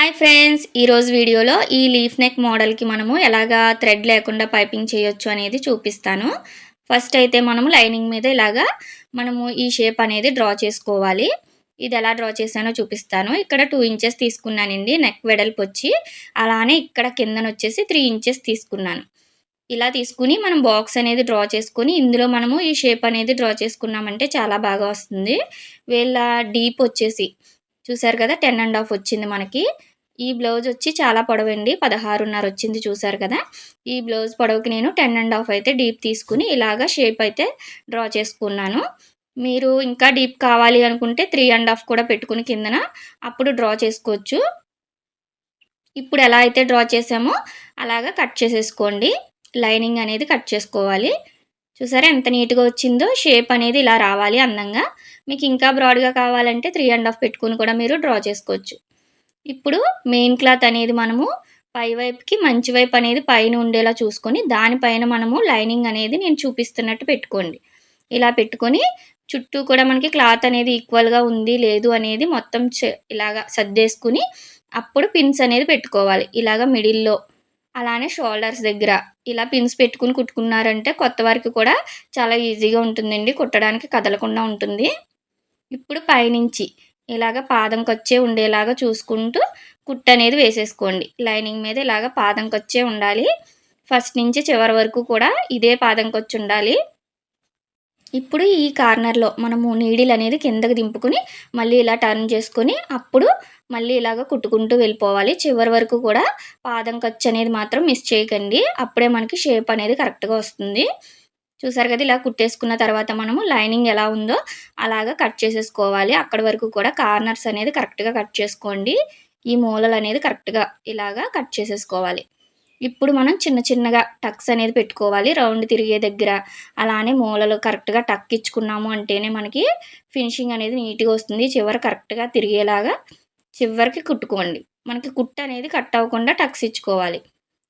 Hi friends! ఈరోజు వీడియోలో ఈ లీఫ్ నెక్ మోడల్‌కి మనము ఎలాగా థ్రెడ్ లేకుండా పైపింగ్ చేయొచ్చు అనేది చూపిస్తాను. ఫస్ట్ అయితే మనము లైనింగ్ మీద ఇలాగా మనము ఈ షేప్ అనేది డ్రా చేసుకోవాలి. ఇది ఎలా డ్రా చేశానో చూపిస్తాను. ఇక్కడ 2 ఇంచెస్ తీసుకున్నానండి నెక్ వెడల్పు వచ్చి. అలానే ఇక్కడ కిందనొచ్చేసి 3 ఇంచెస్ తీసుకున్నాను. ఇలా తీసుకొని మనం బాక్స్ అనేది డ్రా చేసుకొని ఇందులో మనము ఈ షేప్ అనేది డ్రా చేసుకున్నామంటే చాలా బాగా వస్తుంది. వీళ్ళ డీప్ వచ్చేసి చూసారు కదా 10 ½ వచ్చింది మనకి. ఈ బ్లౌజ్ వచ్చి చాలా పొడవండి. 16.5 వచ్చింది చూసారు కదా! ఈ బ్లౌజ్ పొడవుకి నేను 10 ½ అయితే డీప్ తీసుకొని ఇలాగా షేప్ అయితే డ్రా చేసుకున్నాను. మీరు ఇంకా డీప్ కావాలి అనుకుంటే 3 ½ కూడా పెట్టుకొని కిందన అప్పుడు డ్రా చేసుకోవచ్చు. ఇప్పుడు ఎలా అయితే డ్రా చేసామో అలాగా కట్ చేసేసుకోండి. లైనింగ్ అనేది కట్ చేసుకోవాలి. చూసారా ఎంత నీట్‌గా వచ్చిందో? షేప్ అనేది ఇలా రావాలి అందంగా. మీకు ఇంకా బ్రాడ్‌గా కావాలంటే 3 ½ పెట్టుకొని కూడా మీరు డ్రా చేసుకోవచ్చు. ఇప్పుడు మెయిన్ క్లాత్ అనేది మనము పై వైపుకి మంచి వైపు అనేది పైన ఉండేలా చూసుకొని దానిపైన మనము లైనింగ్ అనేది నేను చూపిస్తున్నట్టు పెట్టుకోండి. ఇలా పెట్టుకొని చుట్టూ కూడా మనకి క్లాత్ అనేది ఈక్వల్‌గా ఉంది లేదు అనేది మొత్తం ఇలాగా సర్దేసుకొని అప్పుడు పిన్స్ అనేది పెట్టుకోవాలి. ఇలాగ మిడిల్‌లో అలానే షోల్డర్స్ దగ్గర ఇలా పిన్స్ పెట్టుకొని కుట్టుకున్నారంటే కొత్త వారికి కూడా చాలా ఈజీగా ఉంటుందండి. కుట్టడానికి కదలకుండా ఉంటుంది. ఇప్పుడు పైనుంచి ఇలాగ పాదంకొచ్చే ఉండేలాగా చూసుకుంటూ కుట్టనేది వేసేసుకోండి. లైనింగ్ మీద ఇలాగ పాదంకొచ్చే ఉండాలి. ఫస్ట్ నుంచి చివరి వరకు కూడా ఇదే పాదంకొచ్చుండాలి. ఇప్పుడు ఈ కార్నర్‌లో మనము నీడిల్ అనేది కిందకి దింపుకొని మళ్ళీ ఇలా టర్న్ చేసుకొని అప్పుడు మళ్ళీ ఇలాగ కుట్టుకుంటూ వెళ్ళిపోవాలి. చివరి వరకు కూడా పాదం ఖర్చు అనేది మాత్రం మిస్ చేయకండి. అప్పుడే మనకి షేప్ అనేది కరెక్ట్‌గా వస్తుంది. చూసారు కదా! ఇలా కుట్టేసుకున్న తర్వాత మనము లైనింగ్ ఎలా ఉందో అలాగా కట్ చేసేసుకోవాలి. అక్కడి వరకు కూడా కార్నర్స్ అనేది కరెక్ట్‌గా కట్ చేసుకోండి. ఈ మూలలనేది కరెక్ట్‌గా ఇలాగా కట్ చేసేసుకోవాలి. ఇప్పుడు మనం చిన్న చిన్నగా టక్స్ అనేది పెట్టుకోవాలి. రౌండ్ తిరిగే దగ్గర అలానే మూలలు కరెక్ట్‌గా టక్ ఇచ్చుకున్నాము అంటేనే మనకి ఫినిషింగ్ అనేది నీట్‌గా వస్తుంది. చివర కరెక్ట్‌గా తిరిగేలాగా చివరికి కుట్టుకోండి. మనకి కుట్టు అనేది కట్ అవ్వకుండా టక్స్ ఇచ్చుకోవాలి.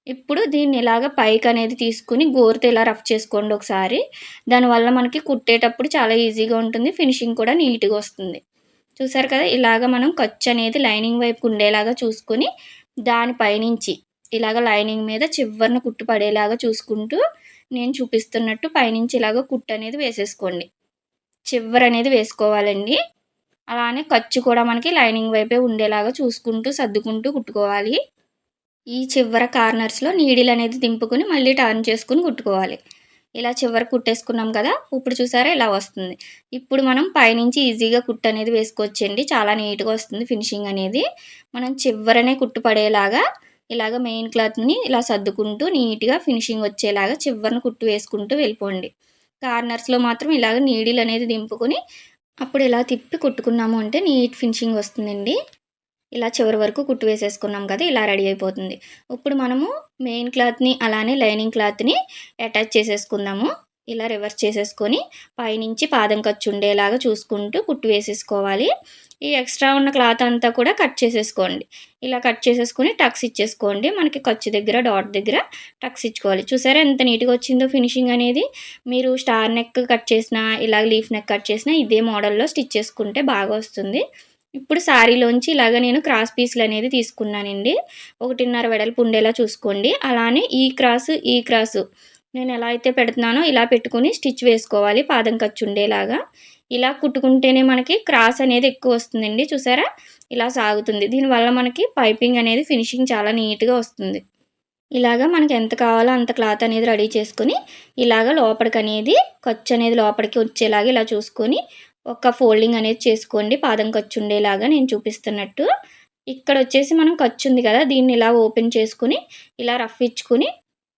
ఇప్పుడు దీన్ని ఇలాగ పైకనేది తీసుకొని గోరుతో ఇలా రఫ్ చేసుకోండి ఒకసారి. దానివల్ల మనకి కుట్టేటప్పుడు చాలా ఈజీగా ఉంటుంది. ఫినిషింగ్ కూడా నీట్‌గా వస్తుంది. చూసారు కదా! ఇలాగ మనం ఖర్చు అనేది లైనింగ్ వైపుకు ఉండేలాగా చూసుకొని దాని పైనుంచి ఇలాగ లైనింగ్ మీద చివరన కుట్టు పడేలాగా చూసుకుంటూ నేను చూపిస్తున్నట్టు పైనుంచి ఇలాగ కుట్టు అనేది వేసేసుకోండి. చివరనేది వేసుకోవాలండి. అలానే ఖర్చు కూడా మనకి లైనింగ్ వైపే ఉండేలాగా చూసుకుంటూ సర్దుకుంటూ కుట్టుకోవాలి. ఈ చివర కార్నర్స్‌లో నీడిల్ అనేది దింపుకొని మళ్ళీ టర్న్ చేసుకొని కుట్టుకోవాలి. ఇలా చివరకు కుట్టేసుకున్నాం కదా! ఇప్పుడు చూసారా ఇలా వస్తుంది. ఇప్పుడు మనం పైనుంచి ఈజీగా కుట్టు అనేది వేసుకోవచ్చండి. చాలా నీట్‌గా వస్తుంది ఫినిషింగ్ అనేది. మనం చివరనే కుట్టు పడేలాగా ఇలాగ మెయిన్ క్లాత్‌ని ఇలా సర్దుకుంటూ నీట్‌గా ఫినిషింగ్ వచ్చేలాగా చివరన కుట్టు వేసుకుంటూ వెళ్ళిపోండి. కార్నర్స్‌లో మాత్రం ఇలాగ నీడిల్ అనేది దింపుకొని అప్పుడు ఇలా తిప్పి కుట్టుకున్నాము అంటే నీట్ ఫినిషింగ్ వస్తుందండి. ఇలా చివరి వరకు కుట్టు వేసేసుకున్నాం కదా! ఇలా రెడీ అయిపోతుంది. ఇప్పుడు మనము మెయిన్ క్లాత్‌ని అలానే లైనింగ్ క్లాత్‌ని అటాచ్ చేసేసుకుందాము. ఇలా రివర్స్ చేసేసుకొని పైనుంచి పాదం ఖర్చు ఉండేలాగా చూసుకుంటూ కుట్టు వేసేసుకోవాలి. ఈ ఎక్స్ట్రా ఉన్న క్లాత్ అంతా కూడా కట్ చేసేసుకోండి. ఇలా కట్ చేసేసుకొని టక్స్ ఇచ్చేసుకోండి. మనకి ఖర్చు దగ్గర డాట్ దగ్గర టక్స్ ఇచ్చుకోవాలి. చూసారా ఎంత నీట్‌గా వచ్చిందో ఫినిషింగ్ అనేది. మీరు స్టార్ నెక్ కట్ చేసినా, ఇలాగ లీఫ్ నెక్ కట్ చేసినా ఇదే మోడల్‌లో స్టిచ్ చేసుకుంటే బాగా వస్తుంది. ఇప్పుడు శారీలోంచి ఇలాగ నేను క్రాస్ పీస్‌లనేది తీసుకున్నానండి. 1.5 వెడల్పు ఉండేలా చూసుకోండి. అలానే ఈ క్రాసు నేను ఎలా అయితే పెడుతున్నానో ఇలా పెట్టుకొని స్టిచ్ వేసుకోవాలి పాదం ఖర్చు ఉండేలాగా. ఇలా కుట్టుకుంటేనే మనకి క్రాస్ అనేది ఎక్కువ వస్తుందండి. చూసారా? ఇలా సాగుతుంది. దీనివల్ల మనకి పైపింగ్ అనేది ఫినిషింగ్ చాలా నీట్‌గా వస్తుంది. ఇలాగ మనకి ఎంత కావాలో అంత క్లాత్ అనేది రెడీ చేసుకొని ఇలాగ లోపలికనేది ఖర్చు అనేది లోపలికి వచ్చేలాగా ఇలా చూసుకొని ఒక ఫోల్డింగ్ అనేది చేసుకోండి. పాదం ఖర్చు ఉండేలాగా నేను చూపిస్తున్నట్టు. ఇక్కడొచ్చేసి మనం ఖర్చు ఉంది కదా! దీన్ని ఇలా ఓపెన్ చేసుకొని ఇలా రఫ్ ఇచ్చుకొని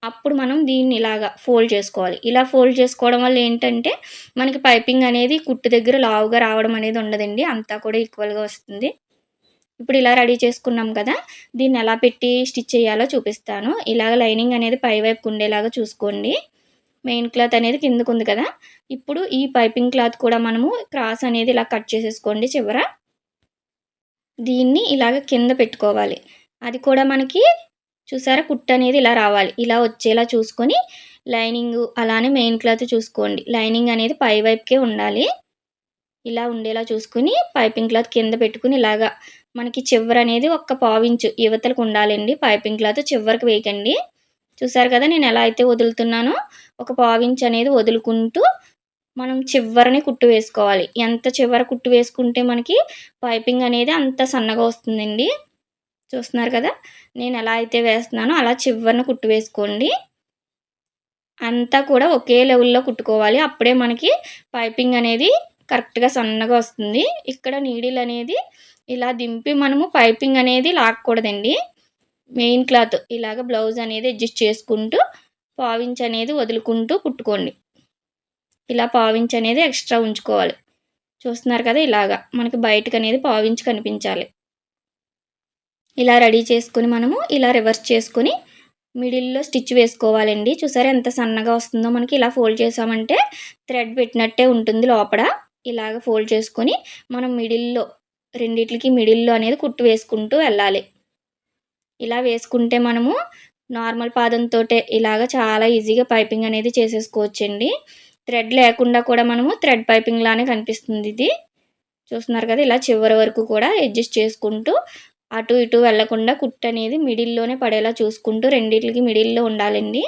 అప్పుడు మనం దీన్ని ఇలాగ ఫోల్డ్ చేసుకోవాలి. ఇలా ఫోల్డ్ చేసుకోవడం వల్ల ఏంటంటే మనకి పైపింగ్ అనేది కుట్టు దగ్గర లావుగా రావడం అనేది ఉండదండి. అంతా కూడా ఈక్వల్‌గా వస్తుంది. ఇప్పుడు ఇలా రెడీ చేసుకున్నాం కదా! దీన్ని ఎలా పెట్టి స్టిచ్ చేయాలో చూపిస్తాను. ఇలాగ లైనింగ్ అనేది పై వైపుకు ఉండేలాగా చూసుకోండి. మెయిన్ క్లాత్ అనేది కిందకుంది కదా! ఇప్పుడు ఈ పైపింగ్ క్లాత్ కూడా మనము క్రాస్ అనేది ఇలా కట్ చేసేసుకోండి చివర. దీన్ని ఇలాగ కింద పెట్టుకోవాలి. అది కూడా మనకి చూసారా కుట్టు అనేది ఇలా రావాలి. ఇలా వచ్చేలా చూసుకొని లైనింగు అలానే మెయిన్ క్లాత్ చూసుకోండి. లైనింగ్ అనేది పై వైపుకే ఉండాలి. ఇలా ఉండేలా చూసుకొని పైపింగ్ క్లాత్ కింద పెట్టుకొని ఇలాగా మనకి చివరనేది ఒక్క పావించు యువతలకు ఉండాలండి. పైపింగ్ క్లాత్ చివరికి వేయకండి. చూసారు కదా నేను ఎలా అయితే వదులుతున్నానో ఒక పావించ్ అనేది వదులుకుంటూ మనం చివరనే కుట్టు వేసుకోవాలి. ఎంత చివర కుట్టు వేసుకుంటే మనకి పైపింగ్ అనేది అంత సన్నగా వస్తుందండి. చూస్తున్నారు కదా! నేను ఎలా అయితే వేస్తున్నానో అలా చివరన కుట్టు వేసుకోండి. అంతా కూడా ఒకే లెవెల్‌లో కుట్టుకోవాలి. అప్పుడే మనకి పైపింగ్ అనేది కరెక్ట్‌గా సన్నగా వస్తుంది. ఇక్కడ నీడిల్ అనేది ఇలా దింపి మనము పైపింగ్ అనేది లాక్కూడదండి. మెయిన్ క్లాత్ ఇలాగ బ్లౌజ్ అనేది అడ్జస్ట్ చేసుకుంటూ పావించ్ అనేది వదులుకుంటూ కుట్టుకోండి. ఇలా పావించ్ అనేది ఎక్స్ట్రా ఉంచుకోవాలి. చూస్తున్నారు కదా! ఇలాగా మనకి బయటకనేది పావించ్ కనిపించాలి. ఇలా రెడీ చేసుకొని మనము ఇలా రివర్స్ చేసుకొని మిడిల్‌లో స్టిచ్ వేసుకోవాలండి. చూసారా ఎంత సన్నగా వస్తుందో మనకి ఇలా ఫోల్డ్ చేసామంటే థ్రెడ్ పెట్టినట్టే ఉంటుంది లోపల. ఇలాగ ఫోల్డ్ చేసుకొని మనం మిడిల్‌లో రెండిట్లికి మిడిల్‌లో అనేది కుట్టు వేసుకుంటూ వెళ్ళాలి. ఇలా వేసుకుంటే మనము నార్మల్ పాదంతోటే ఇలాగ చాలా ఈజీగా పైపింగ్ అనేది చేసేసుకోవచ్చండి. థ్రెడ్ లేకుండా కూడా మనము థ్రెడ్ పైపింగ్ లానే కనిపిస్తుంది ఇది. చూస్తున్నారు కదా! ఇలా చివరి వరకు కూడా అడ్జస్ట్ చేసుకుంటూ అటు ఇటు వెళ్ళకుండా కుట్టు అనేది మిడిల్‌లోనే పడేలా చూసుకుంటూ రెండిట్లికి మిడిల్‌లో ఉండాలండి.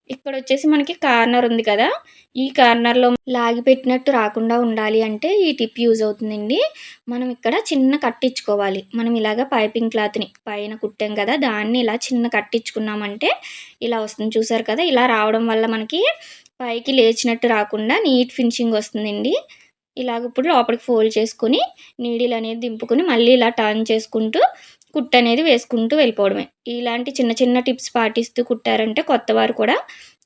ఇక్కడొచ్చేసి మనకి కార్నర్ ఉంది కదా! ఈ కార్నర్‌లో లాగి పెట్టినట్టు రాకుండా ఉండాలి అంటే ఈ టిప్ యూజ్ అవుతుందండి. మనం ఇక్కడ చిన్న కట్టించుకోవాలి. మనం ఇలాగ పైపింగ్ క్లాత్‌ని పైన కుట్టాం కదా! దాన్ని ఇలా చిన్న కట్టించుకున్నామంటే ఇలా వస్తుంది. చూసారు కదా! ఇలా రావడం వల్ల మనకి పైకి లేచినట్టు రాకుండా నీట్ ఫినిషింగ్ వస్తుందండి. ఇలాగ ఇప్పుడు లోపలికి ఫోల్డ్ చేసుకొని నీడిల్ అనేది దింపుకొని మళ్ళీ ఇలా టర్న్ చేసుకుంటూ కుట్టనేది వేసుకుంటూ వెళ్ళిపోవడమే. ఇలాంటి చిన్న చిన్న టిప్స్ పాటిస్తూ కుట్టారంటే కొత్తవారు కూడా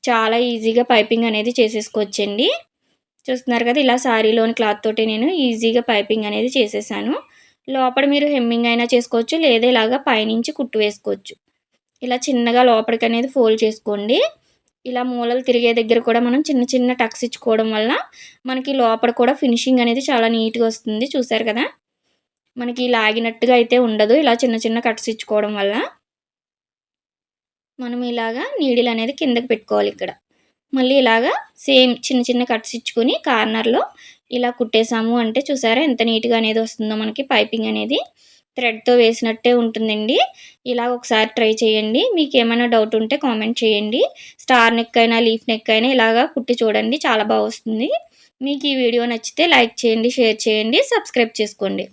చాలా ఈజీగా పైపింగ్ అనేది చేసేసుకోవచ్చండి. చూస్తున్నారు కదా! ఇలా సారీలోని క్లాత్ తోటి నేను ఈజీగా పైపింగ్ అనేది చేసేసాను. లోపల మీరు హెమ్మింగ్ అయినా చేసుకోవచ్చు. లేదా ఇలాగ పైనుంచి కుట్టు వేసుకోవచ్చు. ఇలా చిన్నగా లోపలికనేది ఫోల్డ్ చేసుకోండి. ఇలా మూలలు తిరిగే దగ్గర కూడా మనం చిన్న చిన్న టక్స్ ఇచ్చుకోవడం వల్ల మనకి లోపల కూడా ఫినిషింగ్ అనేది చాలా నీట్‌గా వస్తుంది. చూసారు కదా! మనకి లాగినట్టుగా అయితే ఉండదు. ఇలా చిన్న చిన్న కట్స్ ఇచ్చుకోవడం వల్ల. మనం ఇలాగా నీడిల్ అనేది కిందకి పెట్టుకోవాలి ఇక్కడ. మళ్ళీ ఇలాగా సేమ్ చిన్న చిన్న కట్స్ ఇచ్చుకొని కార్నర్‌లో ఇలా కుట్టేసాము అంటే చూసారా ఎంత నీట్‌గా అనేది వస్తుందో మనకి పైపింగ్ అనేది. థ్రెడ్‌తో వేసినట్టే ఉంటుందండి. ఇలా ఒకసారి ట్రై చేయండి. మీకేమైనా డౌట్ ఉంటే కామెంట్ చేయండి. స్టార్ నెక్ అయినా, లీఫ్ నెక్ అయినా ఇలాగా కుట్టి చూడండి చాలా బా వస్తుంది. మీకు ఈ వీడియో నచ్చితే లైక్ చేయండి, షేర్ చేయండి, సబ్స్క్రైబ్ చేసుకోండి.